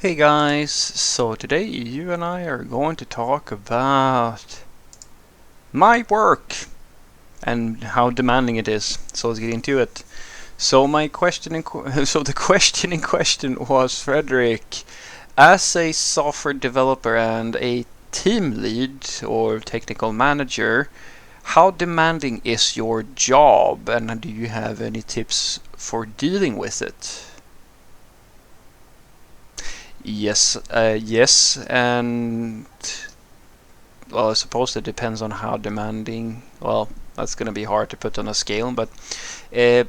Hey guys, so today you and I are going to talk about my work and how demanding it is. So let's get into it. So the question in question was, Frederick, as a software developer and a team lead or technical manager, how demanding is your job, and do you have any tips for dealing with it? Yes, and well, I suppose it depends on how demanding. Well, that's going to be hard to put on a scale, but uh,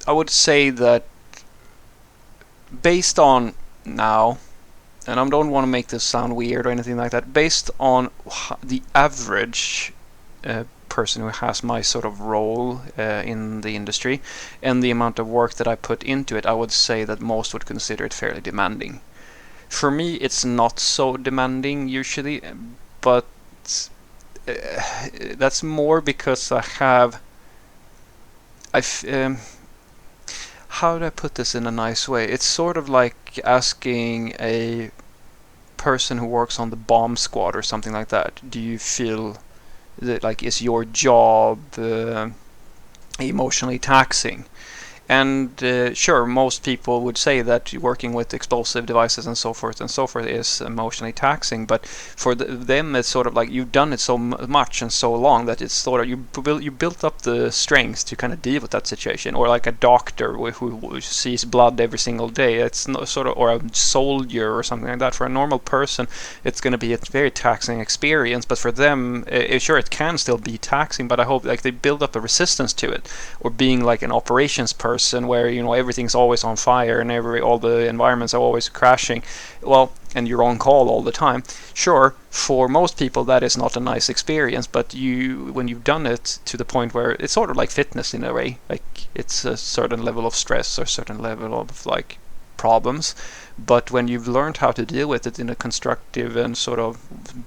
I would say that based on now, and I don't want to make this sound weird or anything like that, based on the average person who has my sort of role in the industry and the amount of work that I put into it, I would say that most would consider it fairly demanding. For me, it's not so demanding usually, but uh, that's more because I've how do I put this in a nice way? It's sort of like asking a person who works on the bomb squad or something like that. Do you feel that like is your job emotionally taxing? And sure, most people would say that working with explosive devices and so forth is emotionally taxing. But for them, it's sort of like you've done it so much and so long that it's sort of you built up the strength to kind of deal with that situation. Or like a doctor who sees blood every single day. It's no, sort of, or a soldier or something like that. For a normal person, it's going to be a very taxing experience. But for them, sure, it can still be taxing. But I hope like they build up a resistance to it, or being like an operations person where everything's always on fire and all the environments are always crashing, well, and you're on call all the time. Sure, for most people that is not a nice experience, but when you've done it to the point where it's sort of like fitness in a way, like it's a certain level of stress or a certain level of like problems, but when you've learned how to deal with it in a constructive and sort of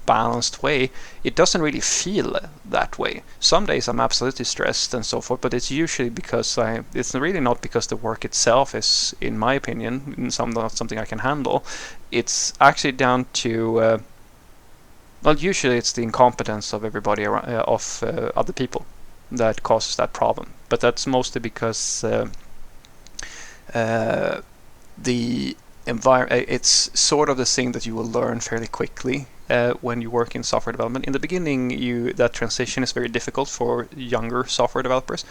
balanced way, it doesn't really feel that way. Some days I'm absolutely stressed and so forth, but it's usually because it's really not because the work itself is, in my opinion, not something I can handle. It's actually down to well, usually it's the incompetence of everybody around, of other people that causes that problem. But that's mostly because uh, the environment, it's sort of the thing that you will learn fairly quickly when you work in software development. In the beginning, that transition is very difficult for younger software developers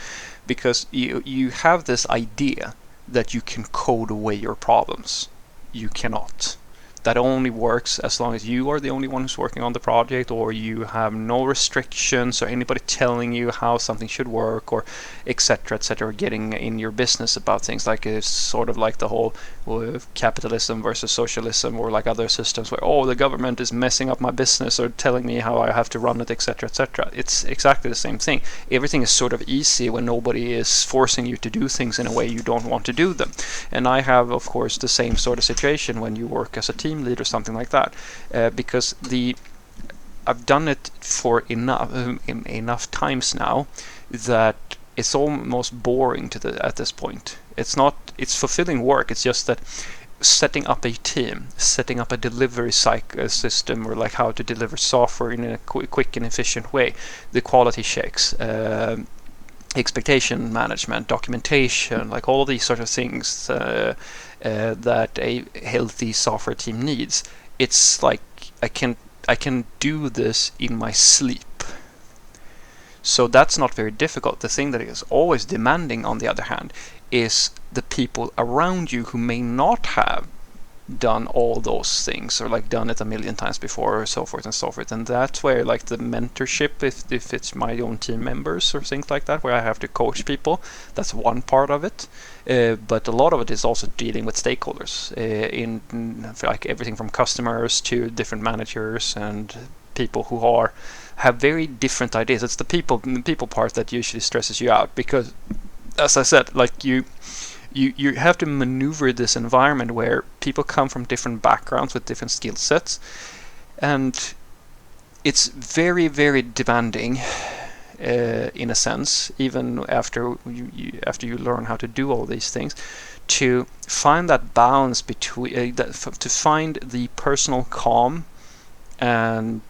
because you have this idea that you can code away your problems. You cannot. That only works as long as you are the only one who's working on the project, or you have no restrictions or anybody telling you how something should work, or etc., getting in your business about things. Like it's sort of like the whole capitalism versus socialism, or like other systems where, oh, the government is messing up my business or telling me how I have to run it, etc. It's exactly the same thing. Everything is sort of easy when nobody is forcing you to do things in a way you don't want to do them. And I have, of course, the same sort of situation when you work as a team lead or something like that, because I've done it for enough times now that it's almost boring at this point. It's fulfilling work. It's just that setting up a team, setting up a delivery system, or like how to deliver software in a quick and efficient way, the quality checks, expectation management, documentation, like all these sort of things that a healthy software team needs. It's like I can do this in my sleep. So that's not very difficult. The thing that is always demanding, on the other hand, is the people around you who may not have done all those things, or like done it a million times before, or so forth and so forth. And that's where like the mentorship, if it's my own team members or things like that, where I have to coach people, that's one part of it. But a lot of it is also dealing with stakeholders, in like everything from customers to different managers and people who have very different ideas. It's the people part that usually stresses you out, because as I said, like you have to maneuver this environment where people come from different backgrounds with different skill sets, and it's very, very demanding in a sense, even after you learn how to do all these things, to find that balance between to find the personal calm and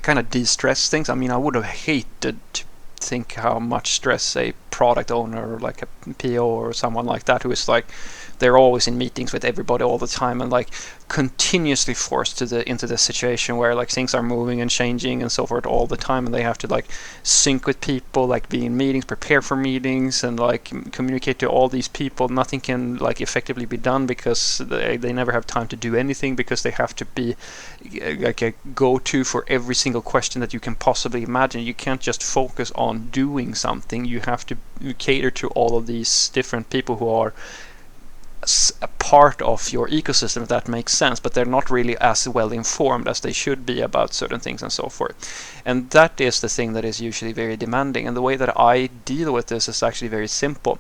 kind of de-stress things. I mean, I would have hated to think how much stress a product owner, like a PO or someone like that, who is like, they're always in meetings with everybody all the time and like continuously forced into this situation where like things are moving and changing and so forth all the time, and they have to like sync with people, like be in meetings, prepare for meetings, and like communicate to all these people. Nothing can like effectively be done because they never have time to do anything, because they have to be like a go-to for every single question that you can possibly imagine. You can't just focus on doing something. You have to cater to all of these different people who are a part of your ecosystem, if that makes sense, but they're not really as well informed as they should be about certain things and so forth. And that is the thing that is usually very demanding. And the way that I deal with this is actually very simple.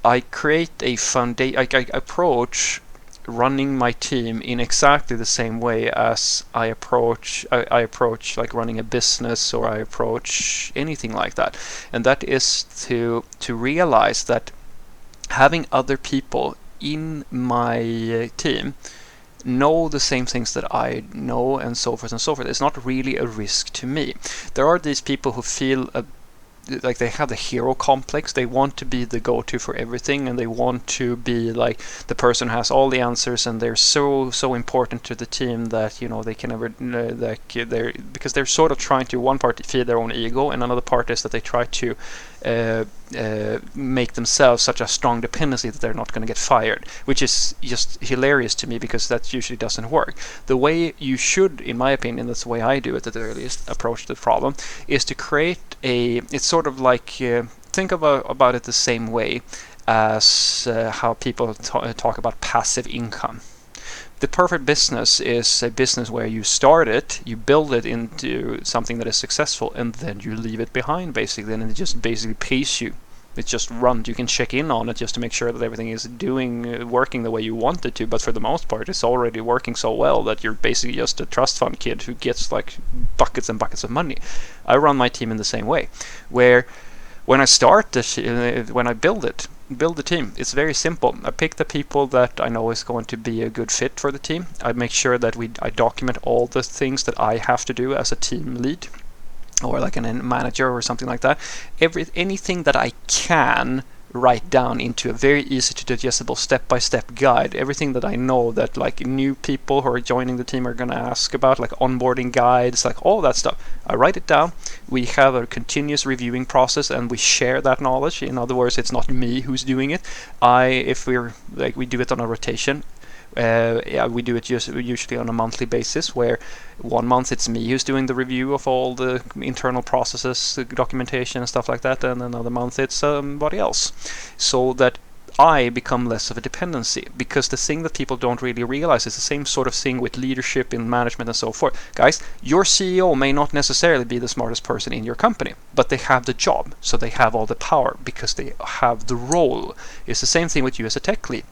I create a foundation. I approach running my team in exactly the same way as I approach like running a business, or I approach anything like that. And that is to realize that having other people in my team know the same things that I know and so forth and so forth is not really a risk to me. There are these people who feel like they have the hero complex. They want to be the go-to for everything, and they want to be like the person who has all the answers, and they're so important to the team that, you know, they can never because they're sort of trying to, one part, feed their own ego, and another part is that they try to make themselves such a strong dependency that they're not going to get fired, which is just hilarious to me, because that usually doesn't work. The way you should, in my opinion, that's the way I do it at the earliest, approach the problem, is to create it's sort of like, think about it the same way as how people talk about passive income. The perfect business is a business where you start it, you build it into something that is successful, and then you leave it behind, basically, and it just basically pays you. It just runs. You can check in on it just to make sure that everything is working the way you want it to, but for the most part it's already working so well that you're basically just a trust fund kid who gets like buckets and buckets of money. I run my team in the same way, where when I start when I build the team, it's very simple. I pick the people that I know is going to be a good fit for the team. I make sure that I document all the things that I have to do as a team lead, or like a manager or something like that. Anything that I can write down into a very easy to digestible step-by-step guide. Everything that I know that like new people who are joining the team are going to ask about, like onboarding guides, like all that stuff. I write it down. We have a continuous reviewing process, and we share that knowledge. In other words, it's not me who's doing it. We do it on a rotation. We do it usually on a monthly basis, where 1 month it's me who's doing the review of all the internal processes, the documentation and stuff like that, and another month it's somebody else, so that I become less of a dependency. Because the thing that people don't really realize is the same sort of thing with leadership in management and so forth. Guys, your CEO may not necessarily be the smartest person in your company, but they have the job, so they have all the power because they have the role. It's the same thing with you as a tech lead.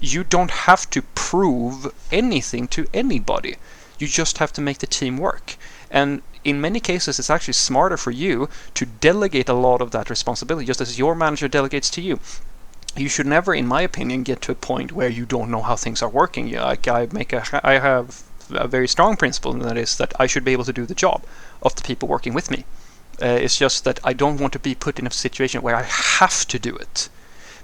You don't have to prove anything to anybody. You just have to make the team work. And in many cases, it's actually smarter for you to delegate a lot of that responsibility, just as your manager delegates to you. You should never, in my opinion, get to a point where you don't know how things are working. I have a very strong principle, and that is that I should be able to do the job of the people working with me. It's just that I don't want to be put in a situation where I have to do it.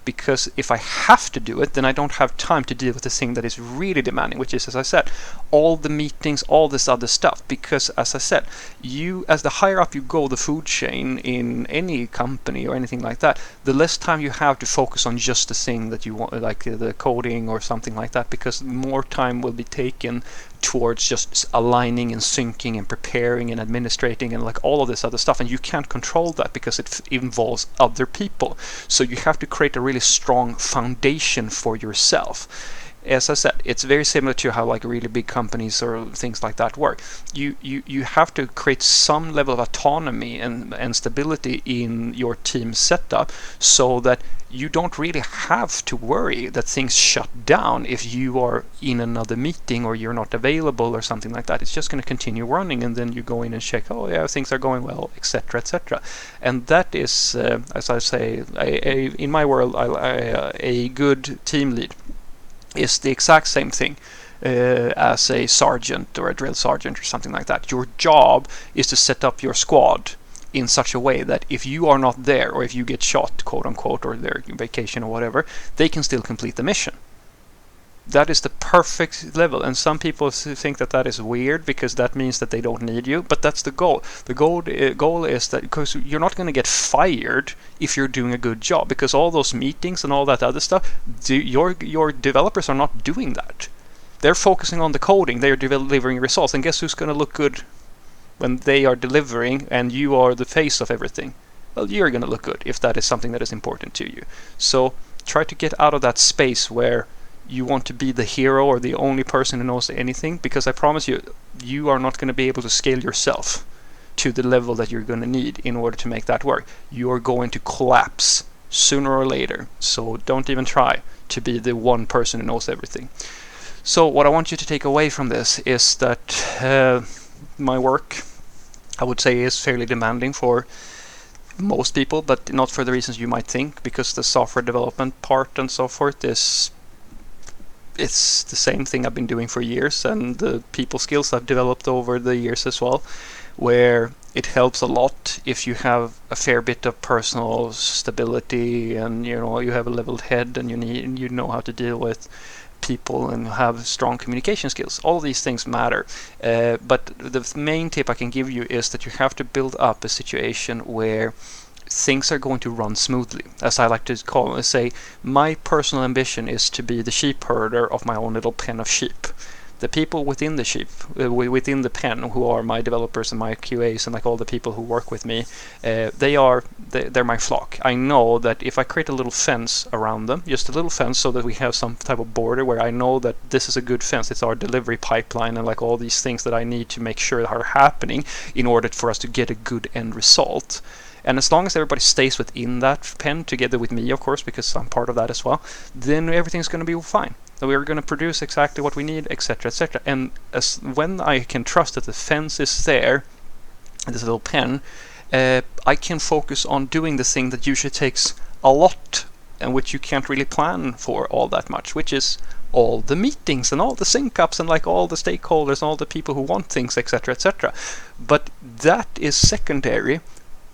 Because if I have to do it, then I don't have time to deal with the thing that is really demanding, which is, as I said, all the meetings, all this other stuff. Because, as I said, as the higher up you go the food chain in any company or anything like that, the less time you have to focus on just the thing that you want, like the coding or something like that, because more time will be taken towards just aligning and syncing and preparing and administrating and like all of this other stuff, and you can't control that because it involves other people. So you have to create a really strong foundation for yourself. As I said, it's very similar to how like really big companies or things like that work. You have to create some level of autonomy and stability in your team setup, so that you don't really have to worry that things shut down if you are in another meeting or you're not available or something like that. It's just going to continue running, and then you go in and check, oh yeah, things are going well, etc., etc. And that is, as I say, in my world, a good team lead is the exact same thing as a sergeant or a drill sergeant or something like that. Your job is to set up your squad in such a way that if you are not there, or if you get shot, quote unquote, or they're on vacation or whatever, they can still complete the mission. That is the perfect level, and some people think that that is weird because that means that they don't need you, but that's the goal. The goal is that, because you're not going to get fired if you're doing a good job, because all those meetings and all that other stuff, your developers are not doing that. They're focusing on the coding, they're delivering results, and guess who's going to look good when they are delivering and you are the face of everything? Well, you're going to look good if that is something that is important to you. So try to get out of that space where you want to be the hero or the only person who knows anything, because I promise you, you are not going to be able to scale yourself to the level that you're going to need in order to make that work. You are going to collapse sooner or later. So don't even try to be the one person who knows everything. So what I want you to take away from this is that my work, I would say, is fairly demanding for most people, but not for the reasons you might think, because the software development part and so forth it's the same thing I've been doing for years, and the people skills I've developed over the years as well, where it helps a lot if you have a fair bit of personal stability and you have a leveled head and you know how to deal with people and have strong communication skills. All these things matter, but the main tip I can give you is that you have to build up a situation where things are going to run smoothly. As I like to say, my personal ambition is to be the sheep herder of my own little pen of sheep. The people within the sheep, within the pen, who are my developers and my QAs and like all the people who work with me, they're my flock. I know that if I create a little fence around them, just a little fence, so that we have some type of border where I know that this is a good fence, it's our delivery pipeline and like all these things that I need to make sure are happening in order for us to get a good end result. And as long as everybody stays within that pen, together with me, of course, because I'm part of that as well, then everything's going to be fine. So we're going to produce exactly what we need, etc., etc. And when I can trust that the fence is there, this little pen, I can focus on doing the thing that usually takes a lot, and which you can't really plan for all that much, which is all the meetings and all the sync-ups and like all the stakeholders and all the people who want things, etc., etc. But that is secondary.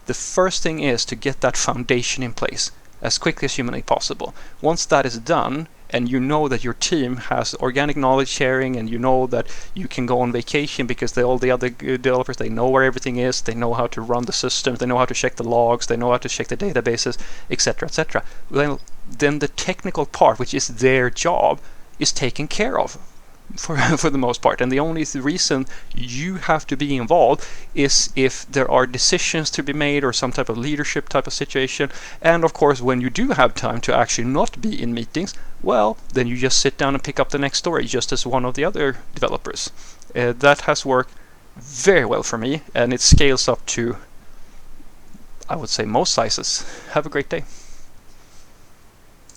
The first thing is to get that foundation in place as quickly as humanly possible. Once that is done, and you know that your team has organic knowledge sharing, and you know that you can go on vacation because all the other developers, they know where everything is, they know how to run the systems, they know how to check the logs, they know how to check the databases, etc., etc. Well, then the technical part, which is their job, is taken care of for the most part. And the only reason you have to be involved is if there are decisions to be made or some type of leadership type of situation. And of course, when you do have time to actually not be in meetings, well, then you just sit down and pick up the next story, just as one of the other developers. That has worked very well for me, and it scales up to, I would say, most sizes. Have a great day.